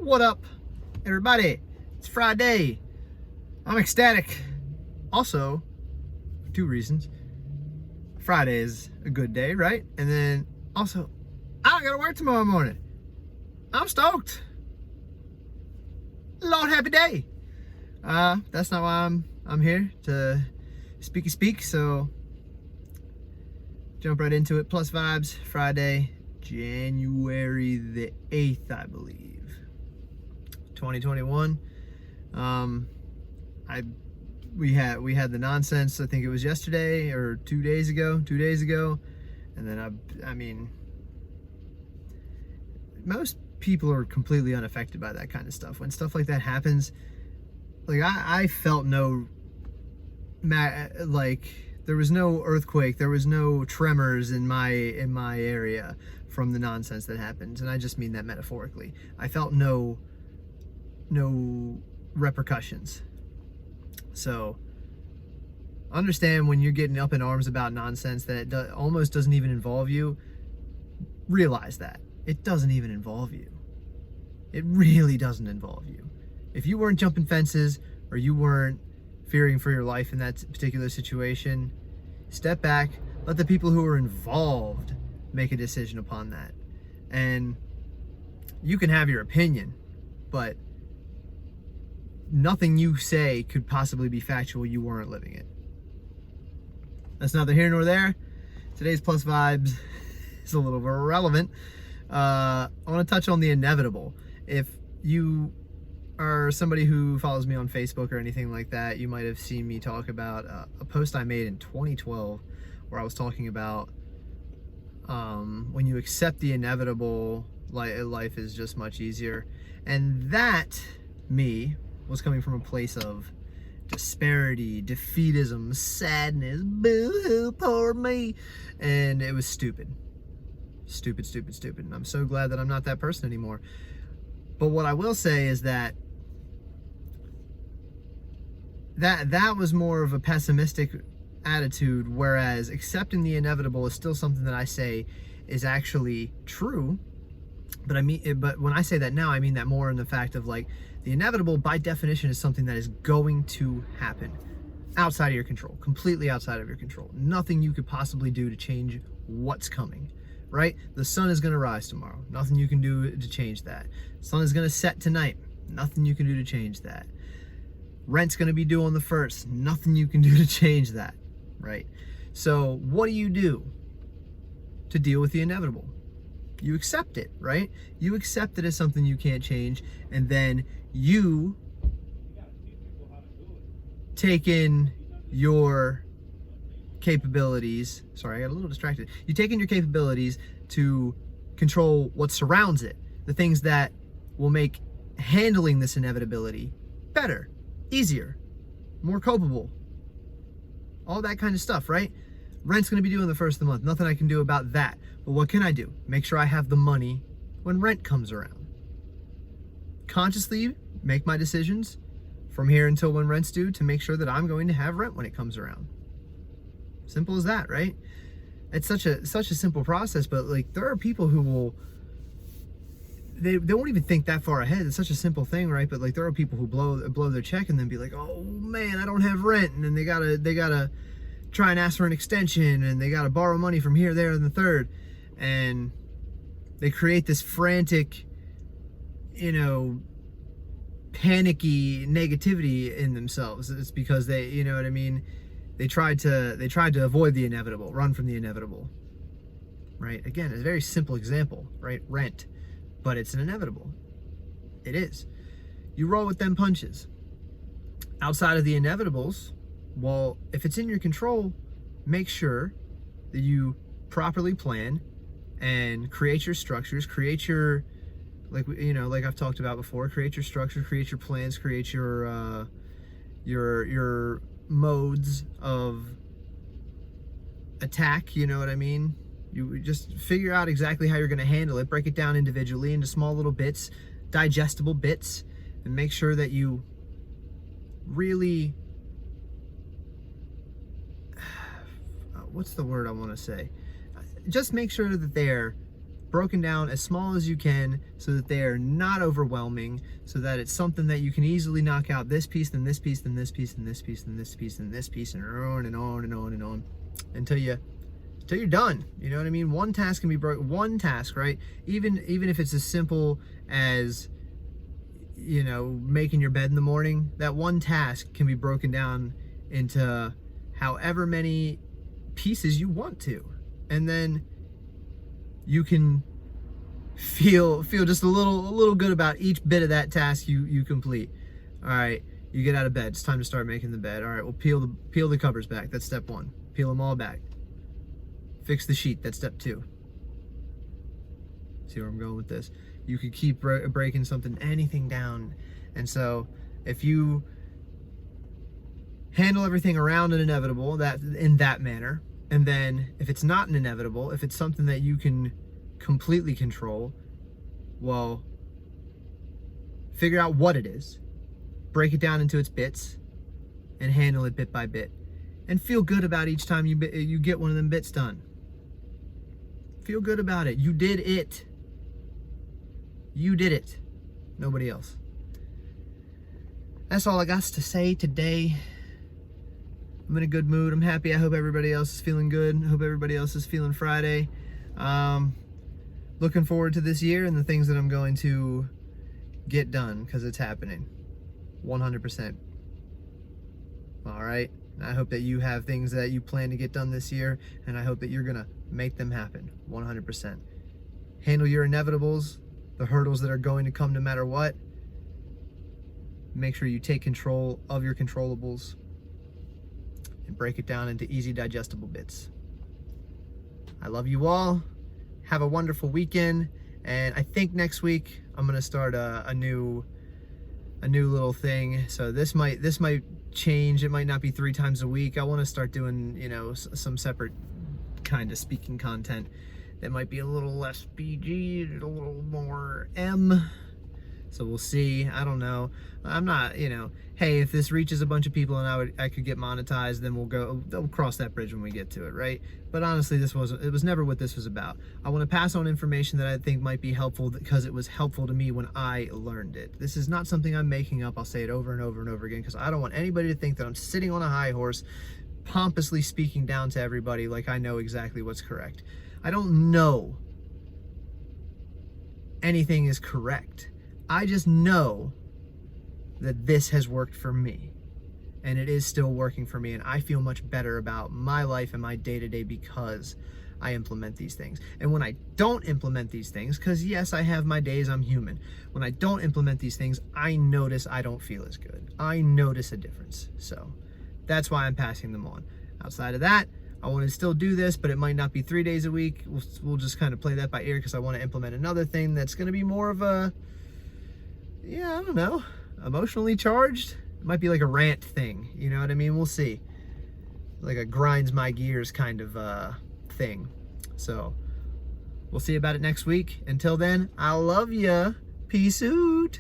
What up, everybody? It's Friday. I'm ecstatic. Also, for two reasons. Friday is a good day, right? And then also, I don't gotta work tomorrow morning. I'm stoked. Lord, happy day. That's not why I'm here to speak. So jump right into it. Plus vibes. Friday, January the 8th, I believe. 2021. We had the nonsense. I think it was yesterday or 2 days ago. And then I mean, most people are completely unaffected by that kind of stuff. When stuff like that happens, like I felt no, like there was no earthquake, there was no tremors in my area from the nonsense that happens, and I just mean that metaphorically. I felt no repercussions. So understand when you're getting up in arms about nonsense that it almost doesn't even involve you. Realize that it doesn't even involve you. It really doesn't involve you. If you weren't jumping fences or you weren't fearing for your life in that particular situation, step back, let the people who are involved make a decision upon that. And you can have your opinion, but nothing you say could possibly be factual. You weren't living it. That's neither here nor there. Today's Plus Vibes is a little bit irrelevant. I want to touch on the inevitable. If you are somebody who follows me on Facebook or anything like that, you might have seen me talk about a post I made in 2012 where I was talking about when you accept the inevitable, life is just much easier. And that, me, was coming from a place of disparity, defeatism, sadness, boo-hoo, poor me. And it was stupid. And I'm so glad that I'm not that person anymore. But what I will say is that was more of a pessimistic attitude, whereas accepting the inevitable is still something that I say is actually true. But when I say that now, I mean that more in the fact of like, the inevitable by definition is something that is going to happen outside of your control, completely outside of your control. Nothing you could possibly do to change what's coming, right? The sun is going to rise tomorrow. Nothing you can do to change that. The sun is going to set tonight. Nothing you can do to change that. Rent's going to be due on the 1st. Nothing you can do to change that, right? So what do you do to deal with the inevitable? You accept it, right? You accept that it's something you can't change, and then you take in your capabilities. Sorry, I got a little distracted. You take in your capabilities to control what surrounds it, the things that will make handling this inevitability better, easier, more copable, all that kind of stuff, right? Rent's going to be due on the 1st of the month. Nothing I can do about that. But what can I do? Make sure I have the money when rent comes around. Consciously make my decisions from here until when rent's due to make sure that I'm going to have rent when it comes around. Simple as that, right? It's such a simple process, but like there are people who will, they won't even think that far ahead. It's such a simple thing, right? But like there are people who blow their check and then be like, oh man, I don't have rent, and then they gotta try and ask for an extension, and they got to borrow money from here, there, and the third. And they create this frantic, panicky negativity in themselves. It's because they, you know what I mean? They tried to avoid the inevitable, run from the inevitable, right? Again, a very simple example, right? Rent, but it's an inevitable. It is. You roll with them punches. Outside of the inevitables, well, if it's in your control, make sure that you properly plan and create your structures, create your, like I've talked about before, create your structure, create your plans, create your modes of attack, you know what I mean? You just figure out exactly how you're going to handle it, break it down individually into small little bits, digestible bits, and make sure that you really, what's the word I want to say? Just make sure that they're broken down as small as you can so that they are not overwhelming, so that it's something that you can easily knock out this piece, then this piece, then this piece, then this piece, then this piece, then this piece, and on and on and on and on until you're done. You know what I mean? One task can be broken. One task, right? Even if it's as simple as, you know, making your bed in the morning, that one task can be broken down into however many pieces you want to, and then you can feel just a little good about each bit of that task you complete. All right, you get out of bed. It's time to start making the bed. All right, well, peel the covers back. That's step 1. Peel them all back. Fix the sheet. That's step 2. See where I'm going with this? You could keep breaking anything down. And so if you handle everything around an inevitable in that manner, and then if it's not an inevitable, if it's something that you can completely control, well, figure out what it is, break it down into its bits, and handle it bit by bit. And feel good about each time you get one of them bits done. Feel good about it. You did it. You did it. Nobody else. That's all I got to say today. I'm in a good mood. I'm happy. I hope everybody else is feeling good. I hope everybody else is feeling Friday. Looking forward to this year and the things that I'm going to get done, because it's happening. 100%. All right. And I hope that you have things that you plan to get done this year, and I hope that you're going to make them happen. 100%. Handle your inevitables, the hurdles that are going to come no matter what. Make sure you take control of your controllables and break it down into easy digestible bits. I love you all. Have a wonderful weekend, and I think next week I'm going to start a new little thing. So this might change. It might not be 3 times a week. I want to start doing, you know, some separate kind of speaking content that might be a little less PG, a little more M. So we'll see. I don't know. I'm not, you know, hey, if this reaches a bunch of people and I could get monetized, then we'll cross that bridge when we get to it, right? But honestly, it was never what this was about. I want to pass on information that I think might be helpful because it was helpful to me when I learned it. This is not something I'm making up. I'll say it over and over and over again, because I don't want anybody to think that I'm sitting on a high horse, pompously speaking down to everybody like I know exactly what's correct. I don't know anything is correct. I just know that this has worked for me, and it is still working for me, and I feel much better about my life and my day-to-day because I implement these things. And when I don't implement these things, because yes, I have my days, I'm human. When I don't implement these things, I notice I don't feel as good. I notice a difference. So that's why I'm passing them on. Outside of that, I want to still do this, but it might not be 3 days a week. We'll just kind of play that by ear, because I want to implement another thing that's going to be more of a, yeah, I don't know, emotionally charged. It might be like a rant thing, you know what I mean? We'll see. Like a grinds my gears kind of thing. So we'll see about it next week. Until then, I love ya. Peace out.